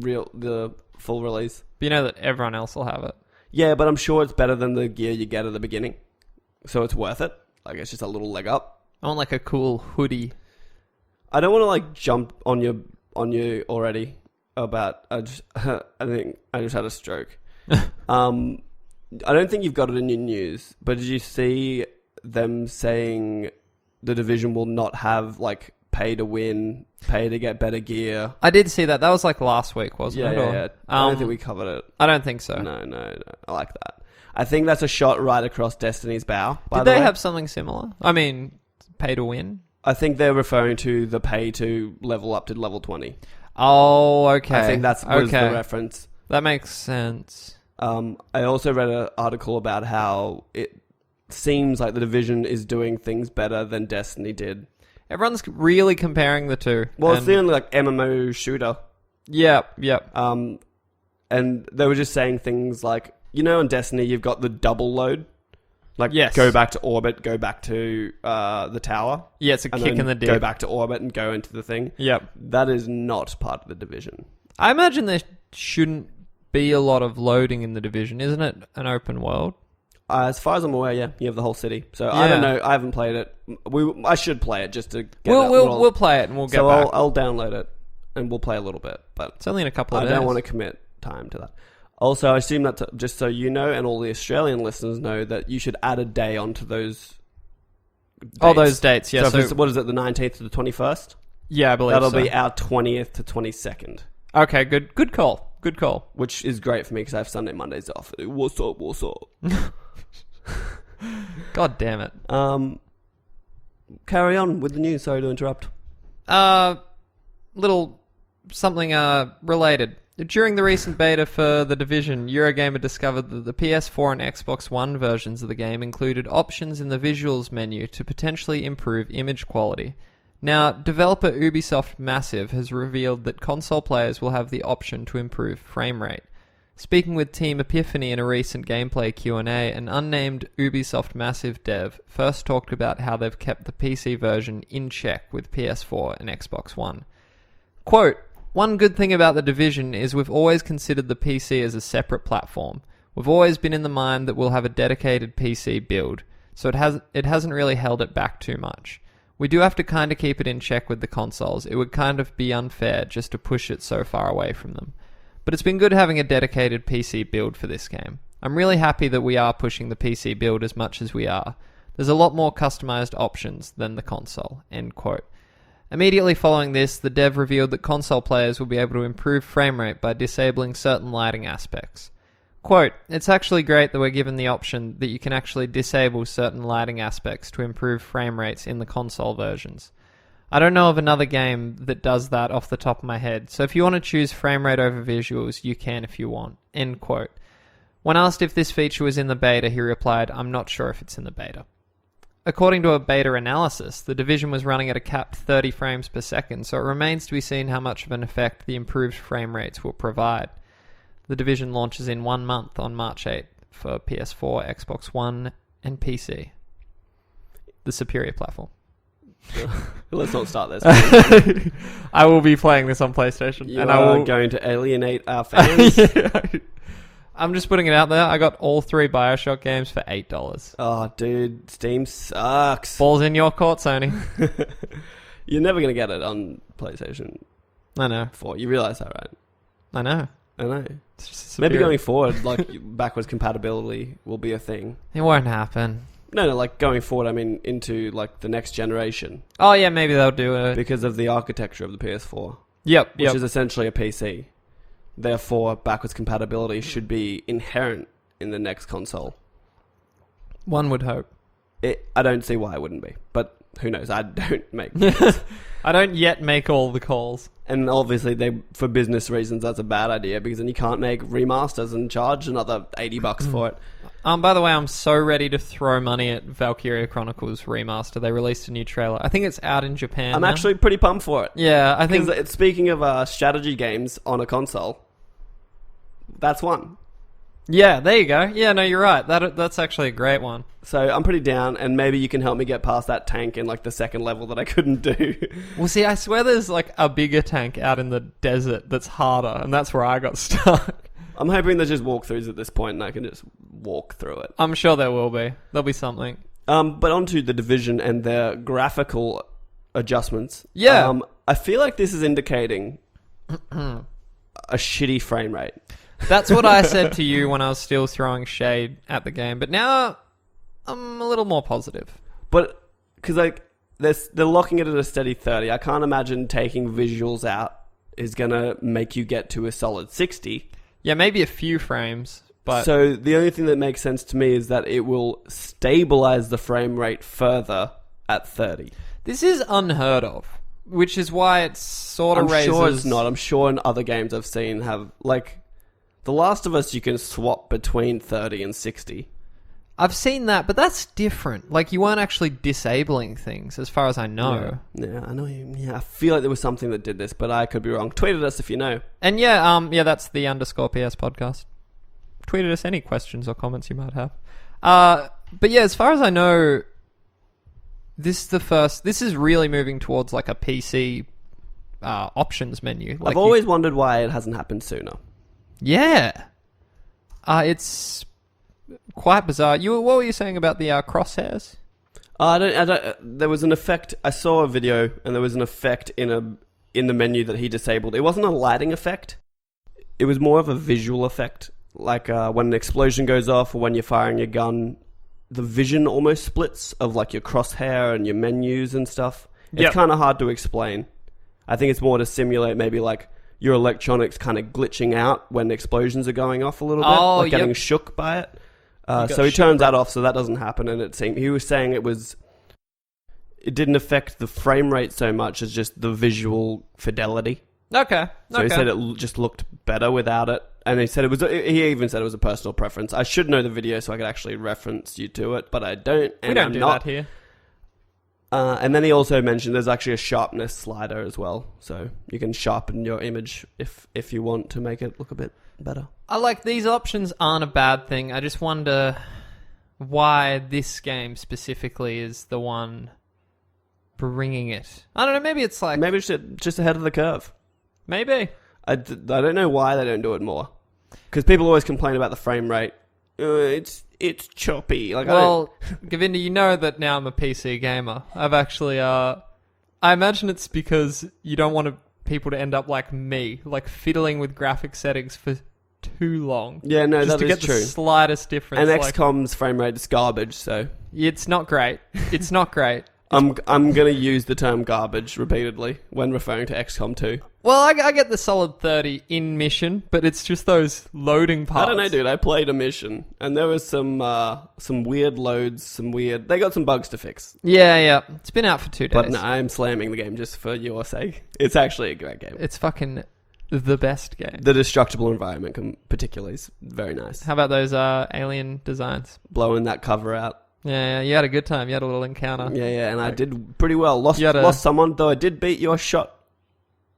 the full release. But you know that everyone else will have it. Yeah, but I'm sure it's better than the gear you get at the beginning, so it's worth it. Like, it's just a little leg up. I want like a cool hoodie. I don't want to like jump on you already about. I think I just had a stroke. I don't think you've got it in your news, but did you see them saying the Division will not have like pay to win, pay to get better gear? I did see that. That was like last week, wasn't it? Yeah. I don't think we covered it. I don't think so. No. I like that. I think that's a shot right across Destiny's bow. Did they have something similar? I mean, pay to win? I think they're referring to the pay to level up to level 20. Oh, okay. I think was the reference. That makes sense. I also read an article about how it seems like the Division is doing things better than Destiny did. Everyone's really comparing the two. Well, it's the only like MMO shooter. Yep. And they were just saying things like, you know, in Destiny you've got the double load. Like, yes. Go back to orbit, go back to the tower. Yeah, it's a kick in the dick. Go back to orbit and go into the thing. Yep. That is not part of the Division. I imagine there shouldn't be a lot of loading in the Division. Isn't it an open world? As far as I'm aware, yeah. You have the whole city. So yeah. I don't know. I haven't played it. I should play it just to get We'll play it and we'll get back. So I'll download it and we'll play a little bit. But it's only in a couple of days. I don't want to commit time to that. Also, I assume that just so you know, and all the Australian listeners know, that you should add a day onto those dates. Oh, those dates, yeah. So what is it, the 19th to the 21st? Yeah, I believe That'll be our 20th to 22nd. Okay, good call. Good call. Which is great for me because I have Sunday, Mondays off. What's up? God damn it. Carry on with the news. Sorry to interrupt. Little something related. During the recent beta for The Division, Eurogamer discovered that the PS4 and Xbox One versions of the game included options in the visuals menu to potentially improve image quality. Now, developer Ubisoft Massive has revealed that console players will have the option to improve frame rate. Speaking with Team Epiphany in a recent gameplay Q&A, an unnamed Ubisoft Massive dev first talked about how they've kept the PC version in check with PS4 and Xbox One. Quote, "One good thing about The Division is we've always considered the PC as a separate platform. We've always been in the mind that we'll have a dedicated PC build, so it hasn't really held it back too much. We do have to kind of keep it in check with the consoles. It would kind of be unfair just to push it so far away from them. But it's been good having a dedicated PC build for this game. I'm really happy that we are pushing the PC build as much as we are. There's a lot more customized options than the console." End quote. Immediately following this, the dev revealed that console players will be able to improve frame rate by disabling certain lighting aspects. Quote, "It's actually great that we're given the option that you can actually disable certain lighting aspects to improve frame rates in the console versions. I don't know of another game that does that off the top of my head, so if you want to choose frame rate over visuals, you can if you want." End quote. When asked if this feature was in the beta, he replied, "I'm not sure if it's in the beta." According to a beta analysis, the Division was running at a capped 30 frames per second, so it remains to be seen how much of an effect the improved frame rates will provide. The Division launches in 1 month on March 8th for PS4, Xbox One, and PC. The superior platform. Let's not start this. I will be playing this on PlayStation. You are going to alienate our fans. I'm just putting it out there. I got all 3 BioShock games for $8. Oh, dude, Steam sucks. Balls in your court, Sony. You're never going to get it on PlayStation I know. 4. You realise that, right? I know. Maybe going forward, like, backwards compatibility will be a thing. It won't happen. No, like, going forward, I mean, into, like, the next generation. Oh, yeah, maybe they'll do it. Because of the architecture of the PS4. Which is essentially a PC. Therefore, backwards compatibility should be inherent in the next console. One would hope. I don't see why it wouldn't be, but who knows? I don't make I don't yet make all the calls. And obviously, for business reasons, that's a bad idea because then you can't make remasters and charge another $80 for it. By the way, I'm so ready to throw money at Valkyria Chronicles Remaster. They released a new trailer. I think it's out in Japan I'm now. actually pretty pumped for it. Yeah, I think... Speaking of strategy games on a console, that's one. Yeah, there you go. Yeah, no, you're right. That's actually a great one. So I'm pretty down, and maybe you can help me get past that tank in like the second level that I couldn't do. Well, see, I swear there's like a bigger tank out in the desert that's harder, and that's where I got stuck. I'm hoping there's just walkthroughs at this point, and I can just walk through it. I'm sure there will be. There'll be something. But onto the Division and their graphical adjustments. Yeah. I feel like this is indicating a shitty frame rate. That's what I said to you when I was still throwing shade at the game, but now I'm a little more positive. But because like they're locking it at a steady 30, I can't imagine taking visuals out is gonna make you get to a solid 60. Yeah, maybe a few frames, but so the only thing that makes sense to me is that it will stabilize the frame rate further at 30. This is unheard of, which is why it sort of raises... I'm sure it's not. I'm sure in other games I've seen have like The Last of Us, you can swap between 30 and 60. I've seen that, but that's different. Like, you weren't actually disabling things, as far as I know. Yeah, I know. Yeah, I feel like there was something that did this, but I could be wrong. Tweet at us if you know. And yeah, that's the _PS podcast. Tweet at us any questions or comments you might have. But yeah, as far as I know, this is really moving towards like a PC options menu. Like I've always wondered why it hasn't happened sooner. Yeah. It's quite bizarre. What were you saying about the crosshairs? I don't. There was an effect. I saw a video, and there was an effect in the menu that he disabled. It wasn't a lighting effect. It was more of a visual effect, like when an explosion goes off or when you're firing your gun. The vision almost splits of like your crosshair and your menus and stuff. It's kind of hard to explain. I think it's more to simulate maybe like your electronics kind of glitching out when explosions are going off a little bit, like getting shook by it. So he turns that off, so that doesn't happen. And he was saying it didn't affect the frame rate so much as just the visual fidelity. Okay. So he said it just looked better without it. And he said he even said it was a personal preference. I should know the video so I could actually reference you to it, but I don't. And we don't do that here. And then he also mentioned there's actually a sharpness slider as well, so you can sharpen your image if you want to make it look a bit better. I like these options aren't a bad thing. I just wonder why this game specifically is the one bringing it. I don't know. Maybe it's like maybe it's just ahead of the curve. Maybe. I don't know why they don't do it more. Because people always complain about the frame rate. It's choppy. Like, well, Govinda, you know that now I'm a PC gamer. I've actually, I imagine it's because you don't want people to end up like me, like fiddling with graphic settings for too long. Yeah, no, just that to is get true. The slightest difference. And XCOM's frame rate is garbage, so... It's not great. It's not great. I'm going to use the term garbage repeatedly when referring to XCOM 2. Well, I get the solid 30 in mission, but it's just those loading parts. I don't know, dude. I played a mission, and there was some weird loads, They got some bugs to fix. Yeah. It's been out for 2 days. But no, I'm slamming the game just for your sake. It's actually a great game. It's fucking the best game. The destructible environment particularly is very nice. How about those alien designs? Blowing that cover out. Yeah, you had a good time. You had a little encounter. Yeah, and I did pretty well. Lost someone, though I did beat your shot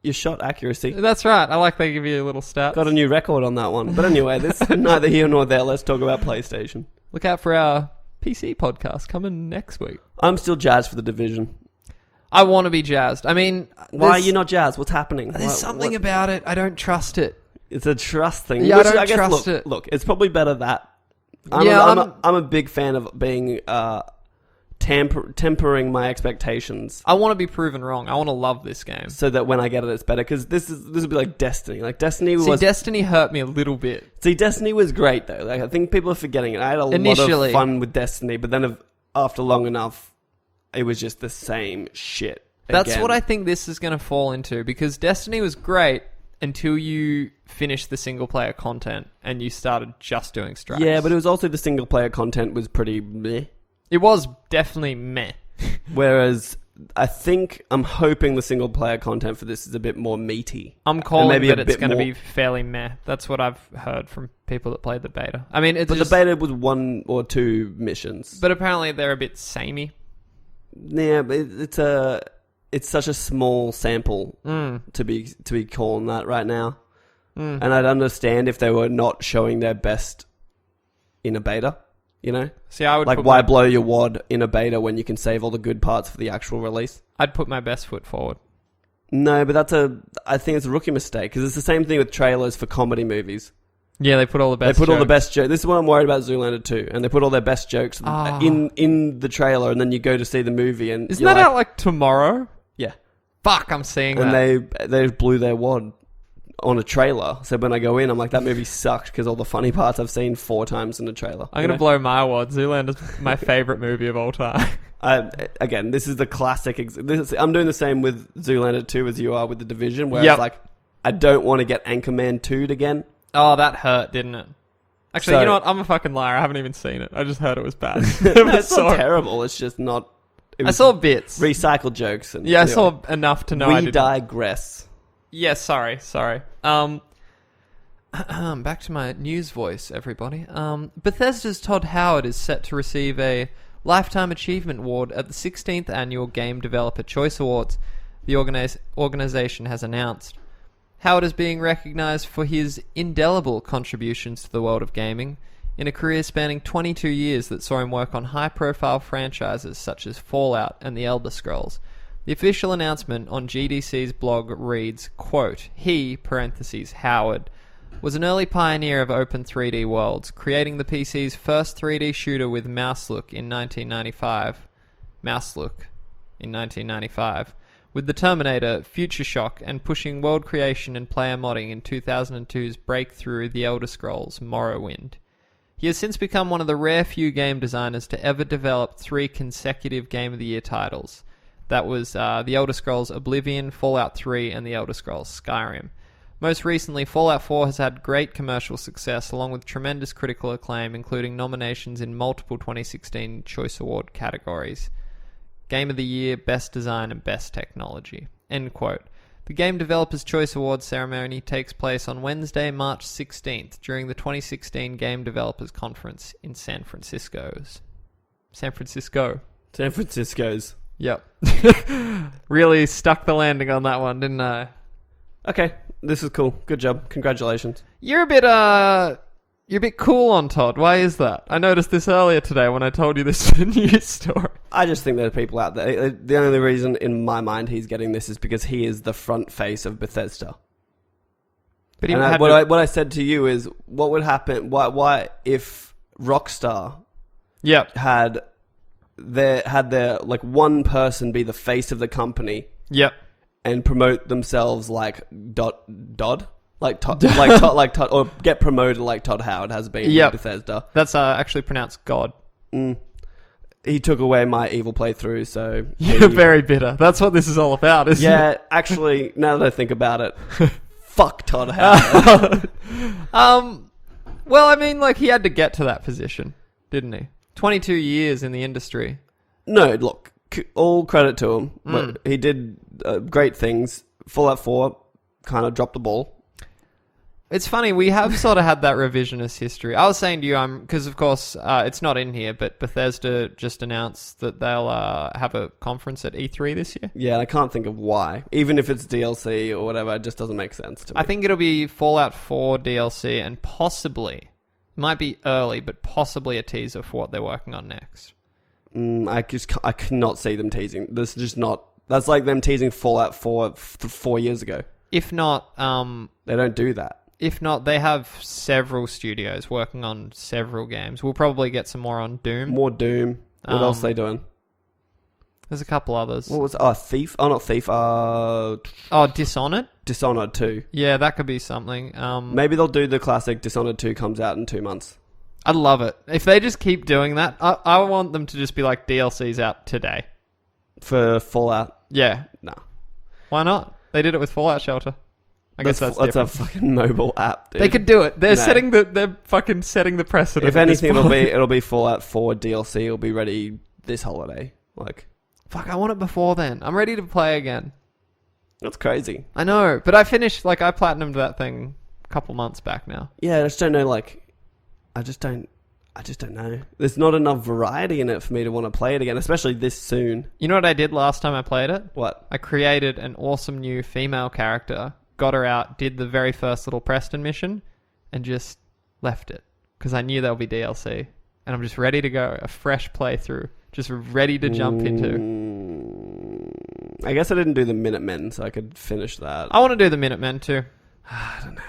accuracy. That's right. I like they give you a little stats. Got a new record on that one. But anyway, this is neither here nor there. Let's talk about PlayStation. Look out for our PC podcast coming next week. I'm still jazzed for the Division. I want to be jazzed. I mean... Why are you not jazzed? What's happening? There's something about it. I don't trust it. It's a trust thing. Yeah, I don't trust it. Look, it's probably better that... I'm a big fan of being tempering my expectations. I want to be proven wrong. I want to love this game so that when I get it, it's better. Because this would be like Destiny. Like Destiny Destiny hurt me a little bit. See, Destiny was great though. Like I think people are forgetting it. I had a lot of fun with Destiny, but then after long enough, it was just the same shit. That's what I think this is going to fall into, because Destiny was great until you finished the single-player content and you started just doing strikes. Yeah, but it was also the single-player content was pretty meh. It was definitely meh. Whereas I'm hoping the single-player content for this is a bit more meaty. I'm calling that it's going to be fairly meh. That's what I've heard from people that played the beta. I mean, the beta was 1 or 2 missions. But apparently they're a bit samey. Yeah, but it's such a small sample to be calling that right now. And I'd understand if they were not showing their best in a beta. You know, See, I would like put why blow your wad in a beta when you can save all the good parts for the actual release? I'd put my best foot forward. No, but I think it's a rookie mistake because it's the same thing with trailers for comedy movies. Yeah, they put all the best. They put all the jokes. best jokes. This is what I'm worried about Zoolander 2, and they put all their best jokes in the trailer, and then you go to see the movie, and Isn't that out like tomorrow? Yeah. Fuck, I'm seeing And that. they blew their wad on a trailer. So when I go in, I'm like, that movie sucked because all the funny parts I've seen 4 times in the trailer. I'm gonna blow my wad. Zoolander's my favorite movie of all time. Again, this is the classic. I'm doing the same with Zoolander 2 as you are with The Division, where it's like, I don't want to get Anchorman 2'd again. Oh, that hurt, didn't it? Actually, you know what? I'm a fucking liar. I haven't even seen it. I just heard it was bad. It's not terrible. It's just not... I saw bits. Recycled jokes. And, I saw enough to know I didn't. Digress. Yeah, sorry. Back to my news voice, everybody. Bethesda's Todd Howard is set to receive a Lifetime Achievement Award at the 16th Annual Game Developer Choice Awards, the organization has announced. Howard is being recognized for his indelible contributions to the world of gaming, in a career spanning 22 years that saw him work on high-profile franchises such as Fallout and The Elder Scrolls. The official announcement on GDC's blog reads, quote, he, parentheses, Howard, was an early pioneer of open 3D worlds, creating the PC's first 3D shooter with mouse look in 1995. With the Terminator, Future Shock, and pushing world creation and player modding in 2002's breakthrough The Elder Scrolls Morrowind. He has since become one of the rare few game designers to ever develop 3 consecutive Game of the Year titles. That was The Elder Scrolls Oblivion, Fallout 3, and The Elder Scrolls Skyrim. Most recently, Fallout 4 has had great commercial success along with tremendous critical acclaim, including nominations in multiple 2016 Choice Award categories. Game of the Year, Best Design, and Best Technology. End quote. The Game Developers Choice Awards ceremony takes place on Wednesday, March 16th during the 2016 Game Developers Conference in San Francisco. Yep. Really stuck the landing on that one, didn't I? Okay, this is cool. Good job. Congratulations. You're a bit cool on Todd. Why is that? I noticed this earlier today when I told you this news story. I just think there are people out there. The only reason in my mind he's getting this is because he is the front face of Bethesda. But what I said to you is, what would happen? Why if Rockstar had their like one person be the face of the company, and promote themselves like Todd, or get promoted like Todd Howard has been in Bethesda. That's actually pronounced God. He took away my evil playthrough, so... You're very bitter. That's what this is all about, isn't it? Yeah, actually, now that I think about it, fuck Todd Howard. Well, I mean, like, he had to get to that position, didn't he? 22 years in the industry. No, look, all credit to him. He did great things. Fallout 4 kind of dropped the ball. It's funny, we have sort of had that revisionist history. I was saying to you, because of course it's not in here, but Bethesda just announced that they'll have a conference at E3 this year. Yeah, I can't think of why. Even if it's DLC or whatever, it just doesn't make sense to me. I think it'll be Fallout 4 DLC and possibly, it might be early, but possibly a teaser for what they're working on next. I cannot see them teasing. This is just not... That's like them teasing Fallout 4 4 years ago. If not... they don't do that. If not, they have several studios working on several games. We'll probably get some more on Doom. More Doom. What else are they doing? There's a couple others. What was Thief? Oh, not Thief. Dishonored? Dishonored 2. Yeah, that could be something. Maybe they'll do the classic Dishonored 2 comes out in 2 months. I'd love it. If they just keep doing that, I want them to just be like DLC's out today. For Fallout? Yeah. No. Why not? They did it with Fallout Shelter. I guess that's a fucking mobile app, dude. They could do it. They're fucking setting the precedent. If anything, it'll be Fallout 4 DLC. It'll be ready this holiday. Like, fuck, I want it before then. I'm ready to play again. That's crazy. I know, but I platinumed that thing a couple months back now. Yeah, I just don't know. Like, I just don't know. There's not enough variety in it for me to want to play it again, especially this soon. You know what I did last time I played it? What? I created an awesome new female character. Got her out, did the very first little Preston mission, and just left it. because I knew there'll be DLC, and I'm just ready to go. A fresh playthrough, just ready to jump into. I guess I didn't do the Minutemen, so I could finish that. I want to do the Minutemen too. I don't know.